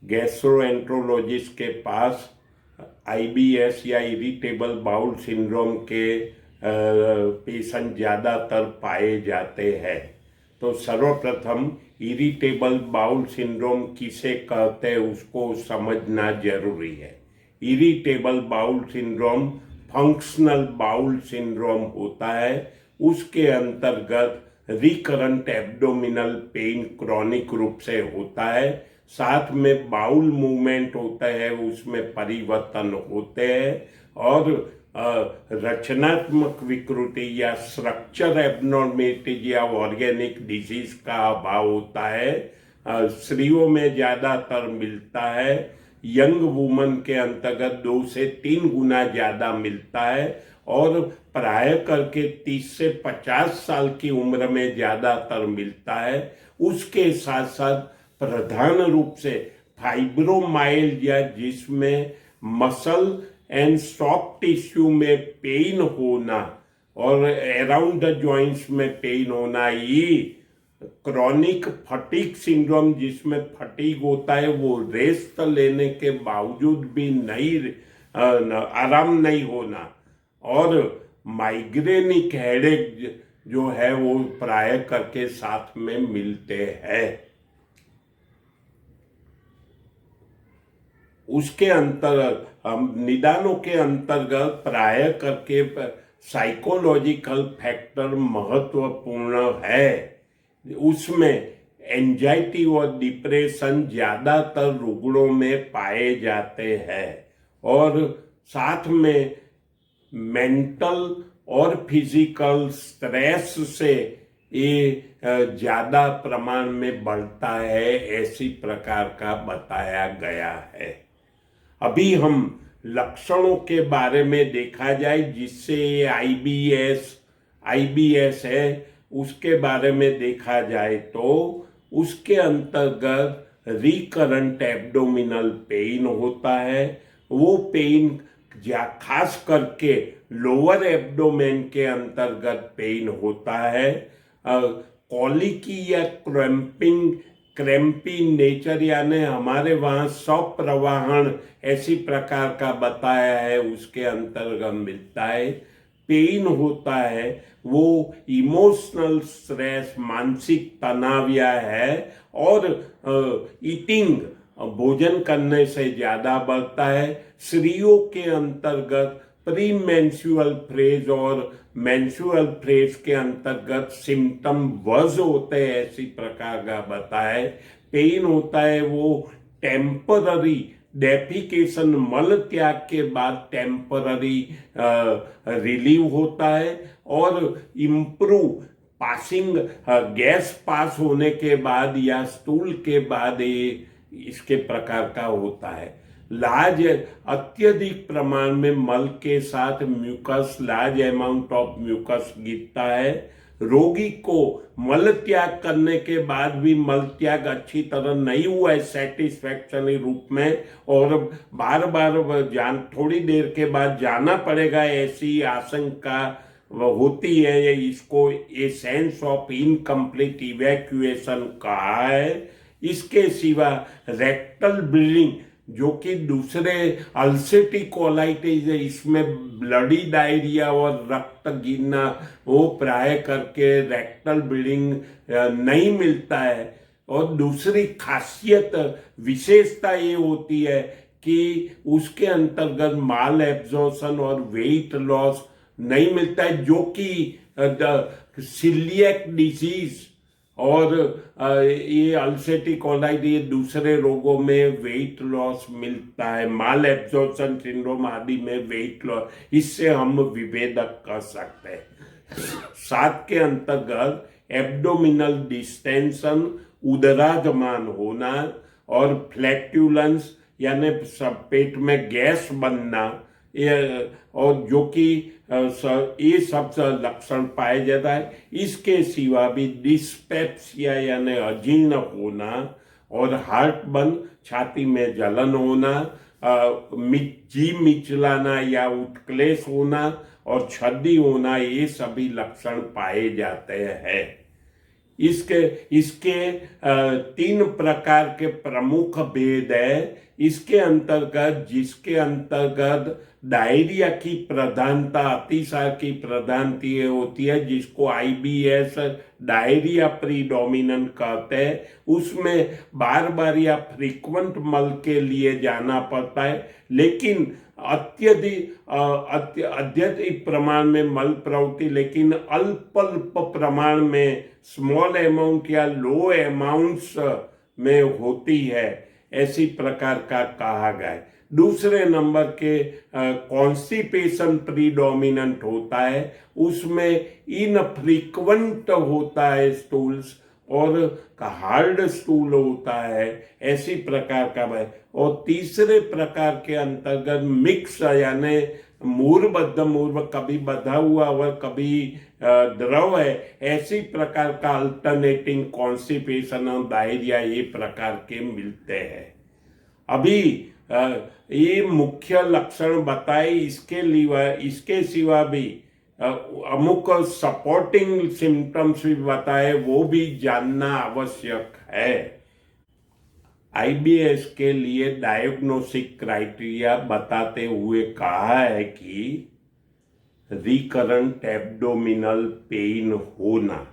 Gastroenterologist के पास IBS या irritable bowel syndrome के पेशेंट ज़्यादातर पाए जाते हैं। तो सर्वप्रथम इरिटेबल बाउल सिंड्रोम किसे कहते हैं उसको समझना जरूरी है। Irritable bowel syndrome functional bowel syndrome होता है। उसके अंतर्गत रिकरेंट एब्डोमिनल पेन क्रॉनिक रूप से होता है, साथ में बाउल मूवमेंट होता है, उसमें परिवर्तन होते हैं और रचनात्मक विकृति या स्ट्रक्चर एब्नॉर्मेलिटीज या ऑर्गेनिक डिजीज का अभाव होता है। स्त्रियों में ज्यादातर मिलता है, यंग वुमन के अंतर्गत 2 से 3 गुना ज्यादा मिलता है और प्राय करके 30 से 50 साल की उम्र में ज्यादातर मिलता है। उसके साथ साथ प्रधान रूप से फाइब्रोमाइल्जिया, जिसमें मसल एंड सॉफ्ट टिश्यू में पेन होना और अराउंड द जॉइंट्स में पेन होना, ये क्रॉनिक फटीग सिंड्रोम जिसमें फटीग होता है, वो रेस्ट लेने के बावजूद भी आराम नहीं होना, और माइग्रेनिक हेडेक जो है वो प्राय करके साथ में मिलते हैं। उसके अंतर्गत निदानों के अंतर्गत प्राय करके साइकोलॉजिकल फैक्टर महत्वपूर्ण है। उसमें एंजाइटी और डिप्रेशन ज्यादातर रुग्णों में पाए जाते हैं और साथ में मेंटल और फिजिकल स्ट्रेस से ये ज्यादा प्रमाण में बढ़ता है, ऐसी प्रकार का बताया गया है। अभी हम लक्षणों के बारे में देखा जाए, जिससे आईबीएस है उसके बारे में देखा जाए तो उसके अंतर्गत रिकरेंट एब्डोमिनल पेन होता है। वो पेन खास करके लोअर एब्डोमेन के अंतर्गत पेन होता है। कॉलिकी या क्रैम्पी नेचर, यानी हमारे वहाँ स्वप्रवाहन ऐसी प्रकार का बताया है, उसके अंतर्गत मिलता है। पेन होता है वो इमोशनल स्ट्रेस, मानसिक तनाव या है, और ईटिंग भोजन करने से ज्यादा बढ़ता है। स्त्रियों के अंतर्गत प्री मेंस्ट्रुअल फेज और मेंस्ट्रुअल फेज के अंतर्गत सिम्टम वर्ज होते हैं, ऐसी प्रकार का बताया है। पेन होता है वो टेम्पररी डेफिकेशन, मल त्याग के बाद टेम्पररी रिलीव होता है और इम्प्रूव पासिंग, गैस पास होने के बाद या स्टूल के बाद ये इसके प्रकार का होता है। लार्ज अत्यधिक प्रमाण में मल के साथ mucus, large amount of mucus गिरता है। रोगी को मल त्याग करने के बाद भी मल त्याग अच्छी तरह नहीं हुआ है सेटिस्फैक्शनरी रूप में, और बार बार थोड़ी देर के बाद जाना पड़ेगा, ऐसी आशंका होती है। इसको a sense of incomplete evacuation कहा है। इसके सिवा रेक्टल ब्लीडिंग, जो कि दूसरे अल्सरेटिव कोलाइटिस है, इसमें ब्लडी डायरिया और रक्त गिरना, वो प्राय करके रेक्टल ब्लीडिंग नहीं मिलता है। और दूसरी खासियत विशेषता ये होती है कि उसके अंतर्गत माल एब्जॉर्प्शन और वेट लॉस नहीं मिलता है, जो कि सीलिएक डिजीज और ये अल्सरेटिव कोलाइटिस, ये दूसरे रोगों में वेट लॉस मिलता है। माल एब्जॉर्प्शन सिंड्रोम आदि में वेट लॉस, इससे हम विभेदक कर सकते हैं। साथ के अंतर्गत एब्डोमिनल डिस्टेंशन, उदराजमान होना और फ्लैटुलेंस यानी पेट में गैस बनना, और जो कि ये सब लक्षण पाए जाता है। इसके सिवा भी डिस्पेप्सिया यानी अजीर्ण होना और हार्टबर्न, छाती में जलन होना, जी मिचलाना या उत्क्लेश होना और छद्दी होना, ये सभी लक्षण पाए जाते हैं। इसके इसके तीन प्रकार के प्रमुख भेद है इसके अंतर्गत, जिसके अंतर्गत डायरिया की प्रधानता, अतिसार की प्रधानता होती है, जिसको आईबीएस डायरिया प्रीडोमिनेंट कहते हैं। उसमें बार बार या फ्रीक्वेंट मल के लिए जाना पड़ता है, लेकिन अत्यधिक प्रमाण में मल प्रवृत्ति, लेकिन अल्प अल्प प्रमाण में, स्मॉल अमाउंट या लो अमाउंट्स में होती है, ऐसी प्रकार का कहा गया है। दूसरे नंबर के कॉन्स्टिपेशन प्रीडोमिनेंट होता है, उसमें इनफ्रीक्वेंट होता है स्टूल्स और हार्ड स्टूल होता है, ऐसी प्रकार का है। और तीसरे प्रकार के अंतर्गत मिक्स, यानी मूर्बद्ध, मूर्व कभी बधा हुआ व कभी द्रव है, ऐसी प्रकार का अल्टरनेटिंग कॉन्स्टिपेशन और डायरिया ये प्रकार के मिलते हैं। अभी ये मुख्य लक्षण बताए, इसके सिवा भी अमुक सपोर्टिंग सिम्टम्स भी बताए, वो भी जानना आवश्यक है। आईबीएस के लिए डायग्नोस्टिक क्राइटेरिया बताते हुए कहा है कि रिकरेंट एब्डोमिनल पेन होना,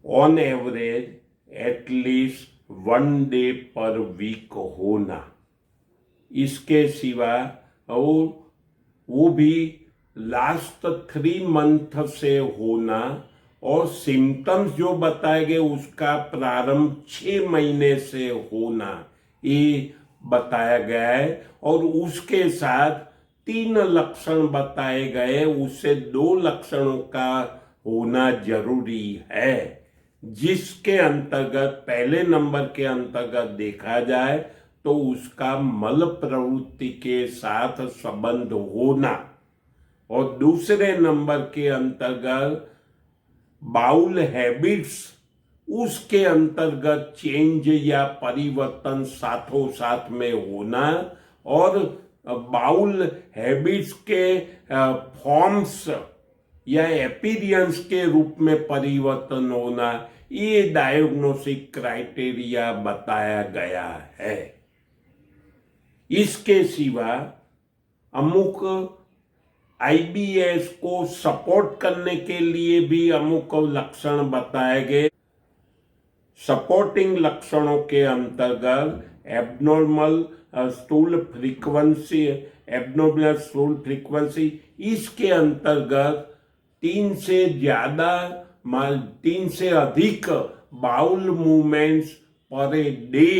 ऑन एवरेज एटलीस्ट 1 डे पर वीक होना, इसके सिवा वो भी लास्ट 3 मंथ से होना, और सिम्टम्स जो बताए गए उसका प्रारंभ 6 महीने से होना, ये बताया गया है। और उसके साथ 3 लक्षण बताए गए, उससे 2 लक्षणों का होना जरूरी है, जिसके अंतर्गत पहले नंबर के अंतर्गत देखा जाए तो उसका मल प्रवृत्ति के साथ संबंध होना, और दूसरे नंबर के अंतर्गत बाउल हैबिट्स, उसके अंतर्गत चेंज या परिवर्तन साथों साथ में होना, और बाउल हैबिट्स के फॉर्म्स या एपीरियंस के रूप में परिवर्तन होना, ये डायग्नोस्टिक क्राइटेरिया बताया गया है। इसके सिवा अमुक आईबीएस को सपोर्ट करने के लिए भी अमुक लक्षण बताए गए। सपोर्टिंग लक्षणों के अंतर्गत abnormal stool frequency, abnormal stool frequency, इसके अंतर्गत 3 से अधिक बाउल मूवमेंट्स पर डे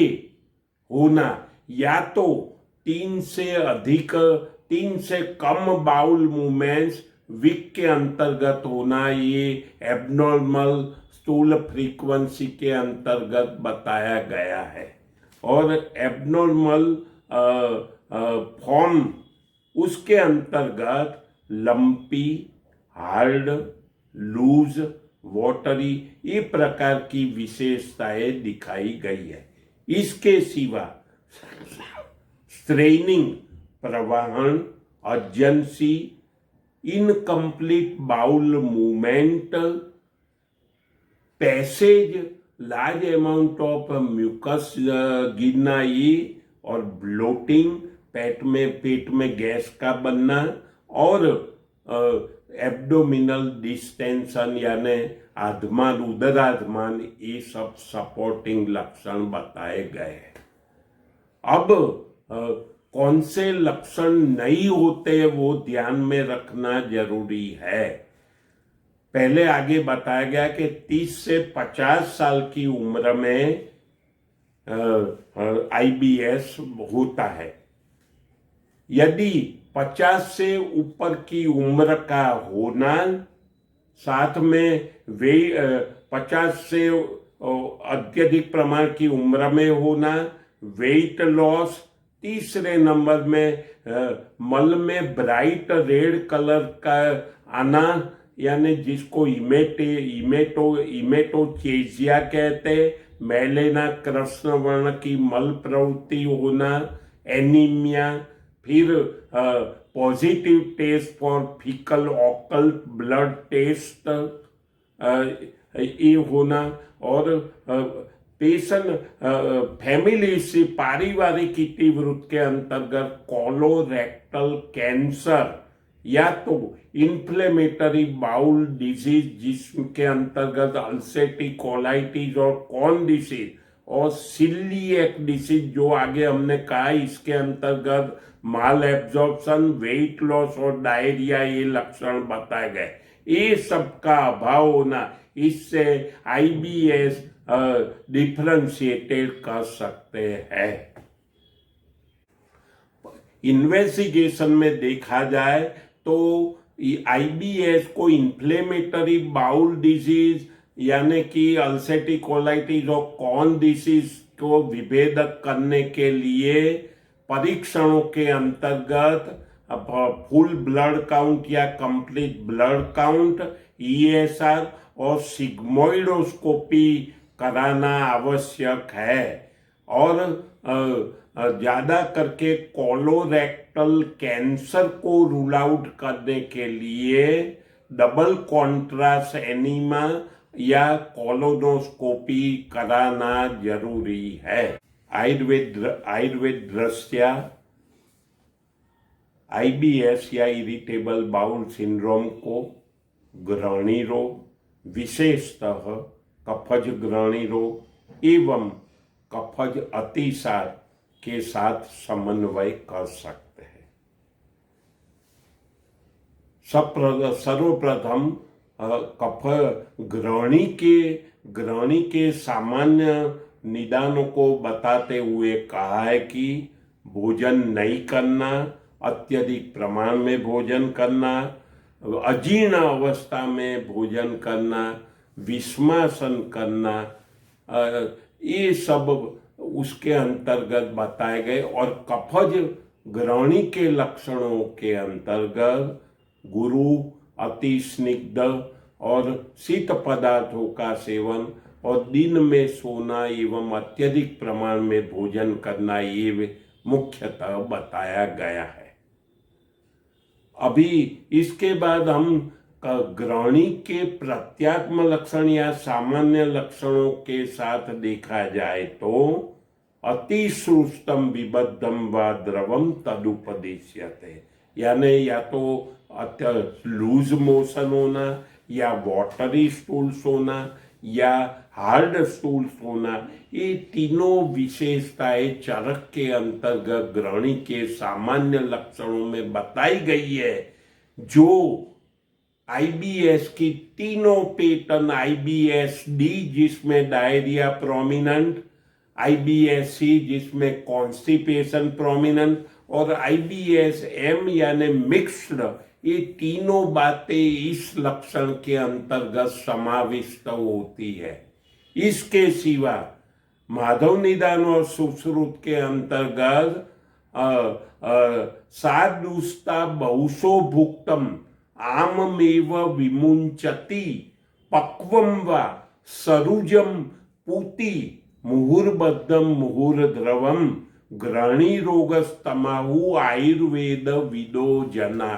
होना, या तो 3 से कम बाउल मूवमेंट्स वीक के अंतर्गत होना, ये एब्नॉर्मल स्टूल फ्रीक्वेंसी के अंतर्गत बताया गया है। और एब्नॉर्मल फॉर्म, उसके अंतर्गत लंपी, हार्ड, लूज, वॉटरी, ये प्रकार की विशेषताएं दिखाई गई है। इसके सिवा स्ट्रेनिंग, प्रवाहन, urgency, incomplete bowel movement, passage, large amount of mucus गिरना, ये, और ब्लोटिंग, पेट में गैस का बनना, और एब्डोमिनल डिस्टेंशन यानी आधमान, उदराधमान, ये सब सपोर्टिंग लक्षण बताए गए। अब कौन से लक्षण नहीं होते वो ध्यान में रखना जरूरी है। पहले आगे बताया गया कि 30 से 50 साल की उम्र में आईबीएस होता है। यदि 50 से ऊपर की उम्र का होना, साथ में 50 से अत्यधिक प्रमाण की उम्र में होना, वेट लॉस, तीसरे नंबर में मल में ब्राइट रेड कलर का आना, यानी जिसको इमेटोचेजिया कहते, मेलेना, कृष्ण वर्ण की मल प्रवृत्ति होना, एनीमिया, फिर positive test for faecal occult blood test, ये होना, और पेशेंट फैमिली से पारिवारिक तीव्रता के अंतर्गत कोलोरेक्टल कैंसर या तो इन्फ्लेमेटरी बाउल डिजीज जिसके अंतर्गत अल्सरेटिव कोलाइटिस और कॉर्न डिसीज और सिलिएक डिसीज जो आगे हमने कहा, इसके अंतर्गत माल एब्जॉर्प्शन, वेट लॉस और डायरिया ये लक्षण बताए गए। ये सब का अभाव होना, इससे आईबीएस डिफरेंशिएटेड कर सकते हैं। इन्वेस्टिगेशन में देखा जाए तो आईबीएस को इन्फ्लेमेटरी बाउल डिजीज यानी कि अल्सरेटिव कोलाइटिस और कॉर्न डिसीज को विभेदक करने के लिए परीक्षणों के अंतर्गत फुल ब्लड काउंट या कंप्लीट ब्लड काउंट, ईएसआर और सिग्मोइडोस्कोपी कराना आवश्यक है। और ज्यादा करके कोलोरेक्टल कैंसर को रूल आउट करने के लिए डबल कॉन्ट्रास्ट एनीमा या कोलोनोस्कोपी कराना जरूरी है। आयुर्वेद दृष्टया आईबीएस या इरिटेबल बाउल सिंड्रोम को ग्रहणी रोग, विशेषतः कफज ग्रहणी रोग एवं कफज अतिसार के साथ समन्वय कर सकते हैं। सर्वप्रथम कफ ग्रहणी के सामान्य निदानों को बताते हुए कहा है कि भोजन नहीं करना, अत्यधिक प्रमाण में भोजन करना, अजीर्ण अवस्था में भोजन करना, विषमासन करना, ये सब उसके अंतर्गत बताए गए। और कफज ग्रहणी के लक्षणों के अंतर्गत गुरु, अति स्निग्ध और शीत पदार्थों का सेवन और दिन में सोना एवं अत्यधिक प्रमाण में भोजन करना ये मुख्यतः बताया गया है। अभी इसके बाद हम ग्रहणी के प्रत्यात्म लक्षण या सामान्य लक्षणों के साथ देखा जाए तो अतिश्रुष्टम विबद्धम व द्रवम तदुपदेश्यते, यानी या तो लूज मोशन होना या वाटरी स्टूल्स होना या हार्ड स्टूल्स होना, ये तीनों विशेषताएं चरक के अंतर्गत ग्रहणी के सामान्य लक्षणों में बताई गई है। जो आईबीएस की तीनों पैटर्न, आईबीएस डी जिसमें डायरिया प्रोमिनेंट, आईबीएस सी जिसमें कॉन्स्टिपेशन प्रोमिनेंट और आईबीएस एम यानी मिक्स्ड, ये तीनों बातें इस लक्षण के अंतर्गत समाविष्ट होती है। इसके सिवा माधव निदान और सुश्रुत के अंतर्गत सादुस्ता बहुशो भुक्तम आममेव विमुंचति पक्वम व सरुजम पूति मुहुर्बद्धम मुहुर्द्रवम ग्रहणी रोगस्तमाहु आयुर्वेद विदो जना।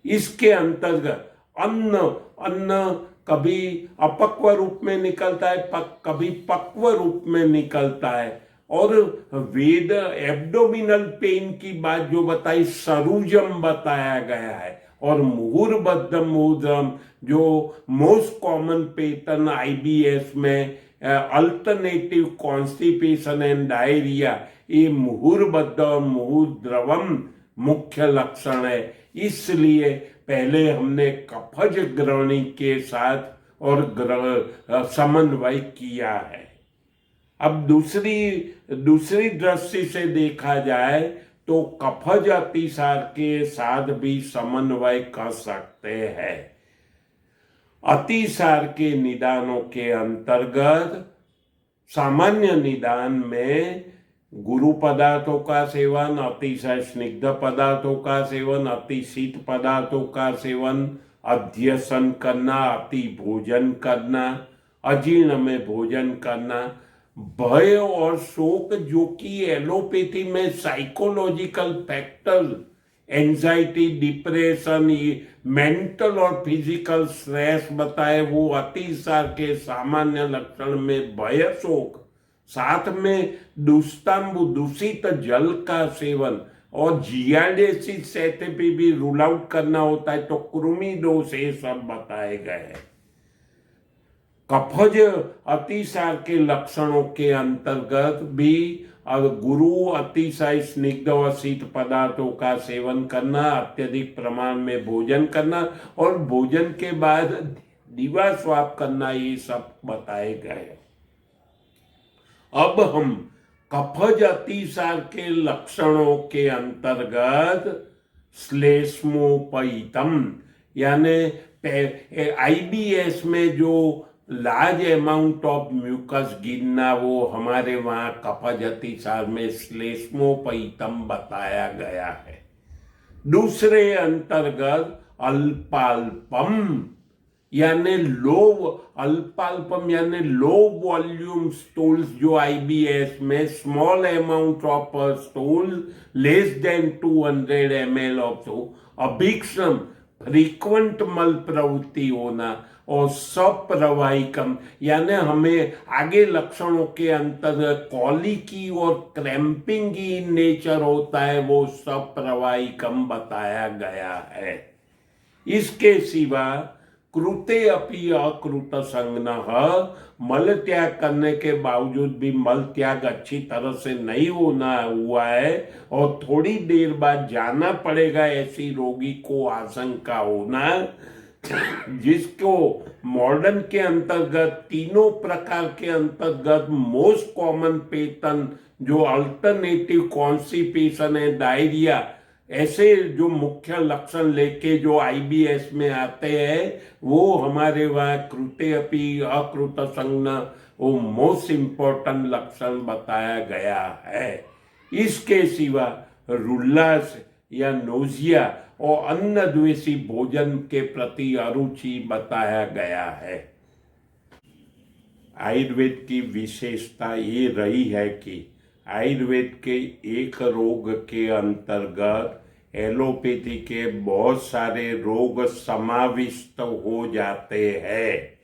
इसके अंतर्गत अन्न कभी अपक्व रूप में निकलता है, कभी पक्व रूप में निकलता है। और वेद एब्डोमिनल पेन की बात जो बताई, सरुजम बताया गया है। और मुहुर्बद्धम मुहुर्द्रवम जो मोस्ट कॉमन पैटर्न आईबीएस में अल्टरनेटिव कॉन्स्टिपेशन एंड डायरिया, ये मुहुर्बद्धम मुहुर्द्रवम मुख्य लक्षण है। इसलिए पहले हमने कफज ग्रहणी के साथ और समन्वय किया है। अब दूसरी दृष्टि से देखा जाए तो कफज अतिसार के साथ भी समन्वय कर सकते हैं। अतिसार के निदानों के अंतर्गत सामान्य निदान में गुरु पदार्थों का सेवन, अतिशय स्निग्ध पदार्थों का सेवन, अति शीत पदार्थों का सेवन, अध्यसन करना, अति भोजन करना, अजीर्ण में भोजन करना, भय और शोक जो कि एलोपैथी में psychological factor anxiety, depression, mental और फिजिकल स्ट्रेस बताए, वो अतिसार के सामान्य लक्षण में भय, शोक, साथ में दुष्टांबु, दूषित जल का सेवन और जियाडेसिस एथेपी भी रूल आउट करना होता है, तो कृमि दोष, ये सब बताए गए हैं। कफज अतिसार के लक्षणों के अंतर्गत भी गुरु अतिशय स्निग्ध और शीत पदार्थों का सेवन करना, अत्यधिक प्रमाण में भोजन करना और भोजन के बाद दीवा स्वाप करना, ये सब बताए गए। अब हम कफज अतिसार के लक्षणों के अंतर्गत श्लेष्मोपैतम यानी आईबीएस में जो लार्ज अमाउंट ऑफ म्यूकस गिरना, वो हमारे वहां कफज अतिसार में श्लेष्मोपैतम बताया गया है। दूसरे अंतर्गत अल्पाल्पम यानी अल्पाल्पम यानी लो वॉल्यूम स्टूल्स, जो आईबीएस में small amount of stool less than 200 ml of अभिक्षम, फ्रीक्वेंट मल प्रवृत्ति होना और सप्रवाहिकम यानी हमें आगे लक्षणों के अंतर्गत कॉलिकी और क्रैम्पिंग की नेचर होता है, वो सप्रवाहिकम बताया गया है। इसके सिवा कृते अपि अकृत संज्ञः, मल त्याग करने के बावजूद भी मल त्याग अच्छी तरह से नहीं हुआ है और थोड़ी देर बाद जाना पड़ेगा, ऐसी रोगी को आशंका होना, जिसको मॉडर्न के अंतर्गत तीनों प्रकार के अंतर्गत मोस्ट कॉमन पैटर्न जो अल्टरनेटिव कॉन्स्टिपेशन है, डायरिया, ऐसे जो मुख्य लक्षण लेके जो आईबीएस में आते हैं, वो हमारे वहाँ कृते अपि अकृत संज्ञा वो मोस्ट इंपॉर्टेंट लक्षण बताया गया है। इसके सिवा रुल्लास या नोजिया और अन्न द्वेषी भोजन के प्रति अरुचि बताया गया है। आयुर्वेद की विशेषता ये रही है कि आयुर्वेद के एक रोग के अंतर्गत एलोपैथी के बहुत सारे रोग समाविष्ट हो जाते हैं,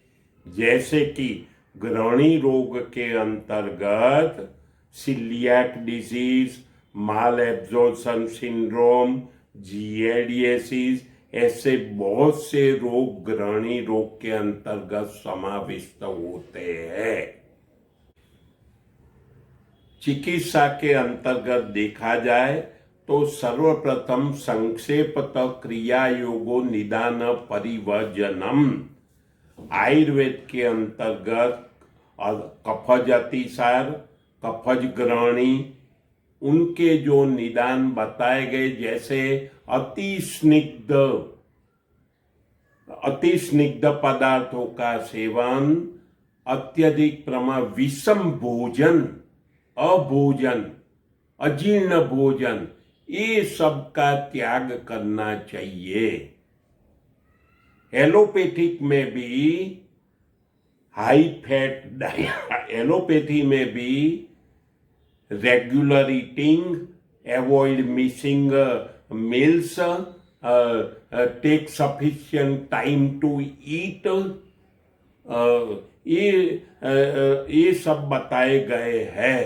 जैसे कि ग्रहणी रोग के अंतर्गत सीलियाक डिजीज, माल एब्जॉर्प्शन सिंड्रोम, जियाडियासिस, ऐसे बहुत से रोग ग्रहणी रोग के अंतर्गत समाविष्ट होते हैं। चिकित्सा के अंतर्गत देखा जाए तो सर्वप्रथम संक्षेपत क्रिया योगो निदान परिवर्जनम, आयुर्वेद के अंतर्गत कफज अतिसार, कफज ग्रहणी, उनके जो निदान बताए गए, जैसे अति स्निग्ध पदार्थों का सेवन, अत्यधिक प्रमाण, विषम भोजन, अभोजन, अजीर्ण भोजन, ये सब का त्याग करना चाहिए। एलोपैथिक में भी हाई फैट डाइट, एलोपैथी में भी regular eating, avoid missing meals, take sufficient time to eat, ये सब बताए गए हैं।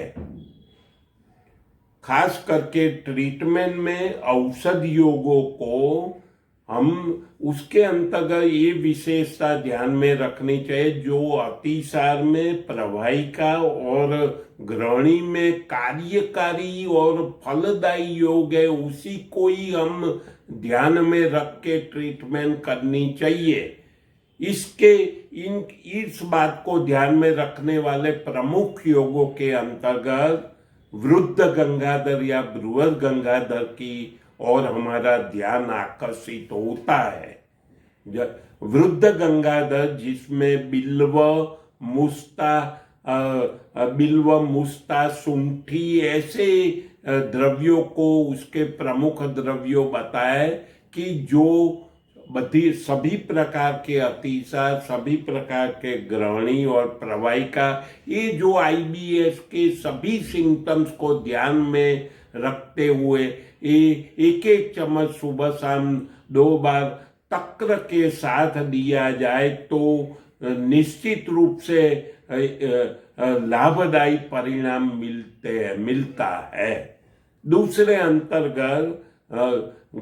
खास करके ट्रीटमेंट में औषध योगों को हम उसके अंतर्गत ये विशेषता ध्यान में रखनी चाहिए, जो अतिसार में प्रवाहिका और ग्रहणी में कार्यकारी और फलदायी योग है, उसी को ही हम ध्यान में रख के ट्रीटमेंट करनी चाहिए। इस बात को ध्यान में रखने वाले प्रमुख योगों के अंतर्गत वृद्ध गंगाधर या बृहद गंगाधर की और हमारा ध्यान आकर्षित होता है। वृद्ध गंगाधर जिसमें बिल्व, मुस्ता, शुंठी ऐसे द्रव्यों को उसके प्रमुख द्रव्यों बताए कि जो सभी प्रकार के अतिसार, सभी प्रकार के ग्रहणी और प्रवाहिका, ये जो आईबीएस के सभी सिम्टम्स को ध्यान में रखते हुए एक एक चम्मच सुबह शाम 2 बार तक्र के साथ दिया जाए तो निश्चित रूप से लाभदायी परिणाम मिलता है। दूसरे अंतर्गत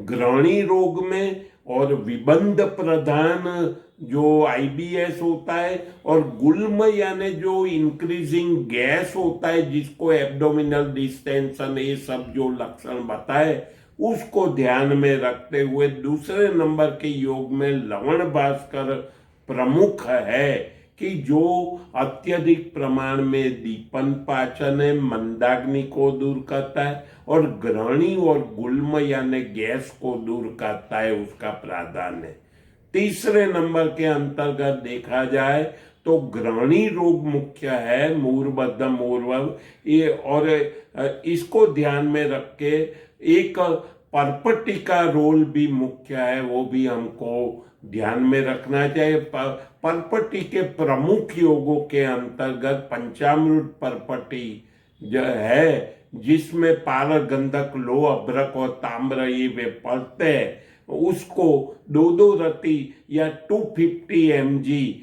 ग्रहणी रोग में और विबंध प्रधान जो आईबीएस होता है और गुल्म यानी जो इंक्रीजिंग गैस होता है जिसको एब्डोमिनल डिस्टेंशन, ये सब जो लक्षण बताए उसको ध्यान में रखते हुए दूसरे नंबर के योग में लवण भास्कर प्रमुख है कि जो अत्यधिक प्रमाण में दीपन पाचन है, मंदाग्नि को दूर करता है और ग्रहणी और गुल्म यानी गैस को दूर करता है, उसका प्राधान्य। तीसरे नंबर के अंतर्गत देखा जाए तो ग्रहणी रोग मुख्य है, मूर्बद्ध मूर्वव, ये और इसको ध्यान में रख के एक परपटी का रोल भी मुख्य है, वो भी हमको ध्यान में रखना चाहिए। परपटी के प्रमुख योगों के अंतर्गत पंचामृत परपटी जो है जिसमें पार, गंधक, लोह, अभ्रक और ताम्र ये वे पढ़ते हैं, उसको 2 रति या 250 mg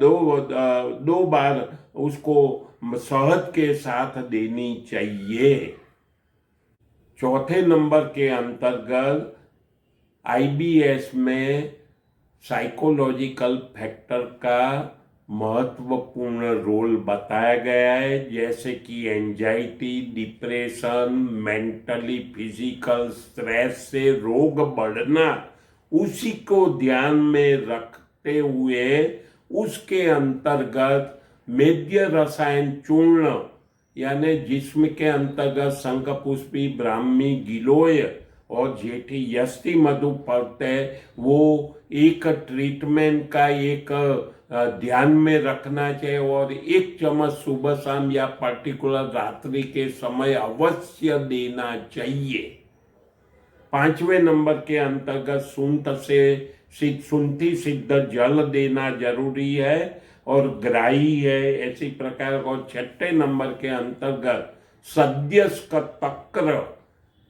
दो बार उसको शहद के साथ देनी चाहिए। चौथे नंबर के अंतर्गत आईबीएस में साइकोलॉजिकल फैक्टर का महत्वपूर्ण रोल बताया गया है, जैसे कि anxiety, depression, mentally physical stress से रोग बढ़ना, उसी को ध्यान में रखते हुए उसके अंतर्गत मेद्य रसायन चूर्ण यानी जिस्म के अंतर्गत शंखपुष्पी, ब्राह्मी, गिलोय और जेठी यष्टि मधु पड़ते, वो एक ट्रीटमेंट का एक ध्यान में रखना चाहिए और 1 चम्मच सुबह शाम या पर्टिकुलर रात्रि के समय अवश्य देना चाहिए। 5वें नंबर के अंतर्गत शुंठी सिद्ध जल देना जरूरी है और ग्राही है, ऐसी प्रकार। और 6ठे नंबर के अंतर्गत सद्यस्क तक्र,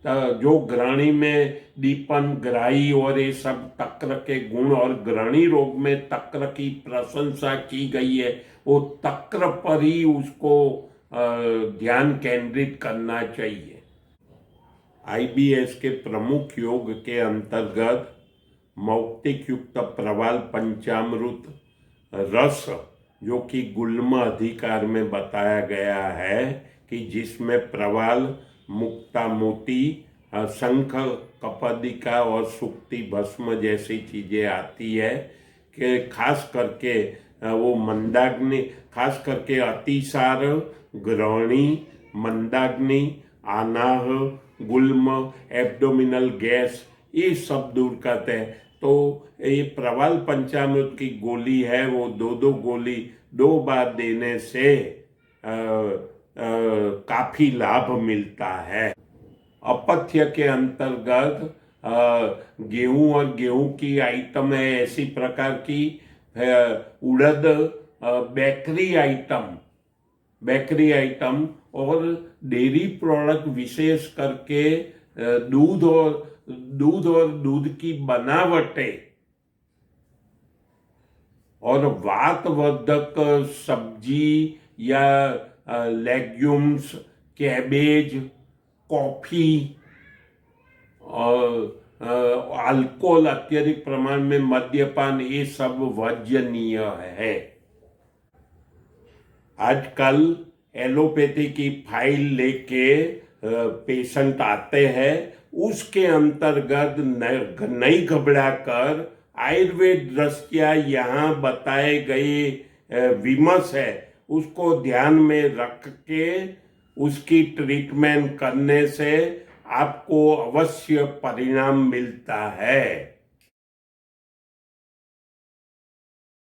जो ग्रहणी में दीपन, ग्राही और ये सब तक्र के गुण और ग्रहणी रोग में तक्र की प्रशंसा की गई है, वो तक्र पर ही उसको ध्यान केंद्रित करना चाहिए। आईबीएस के प्रमुख योग के अंतर्गत मौक्तिक युक्त प्रवाल पंचामृत रस, जो कि गुल्म अधिकार में बताया गया है कि जिसमें प्रवाल, मुक्ता मोती, शंख, कपदिका और सुक्ति भस्म जैसी चीजें आती है कि खास करके वो मंदाग्नि, खास करके अतिसार, ग्रहणी, मंदाग्नि, आनाह, गुल्म, एब्डोमिनल गैस, ये सब दूर करते हैं। तो ये प्रवाल पंचामृत की गोली है, वो 2 गोली 2 बार देने से काफी लाभ मिलता है। अपथ्य के अंतर्गत गेहूं और गेहूं की आइटम है ऐसी प्रकार की, उड़द, बेकरी आइटम और डेयरी प्रोडक्ट, विशेष करके दूध और दूध की बनावटें और वातवर्धक सब्जी या लेग्यूम्स, कैबेज, कॉफी और अल्कोहल, अत्यधिक प्रमाण में मद्यपान, ये सब वर्जनीय है। आजकल एलोपैथी की फाइल लेके पेशेंट आते हैं, उसके अंतर्गत नहीं घबराकर आयुर्वेद दृष्टिया यहाँ बताए गए विमर्श है, उसको ध्यान में रख के उसकी ट्रीटमेंट करने से आपको अवश्य परिणाम मिलता है।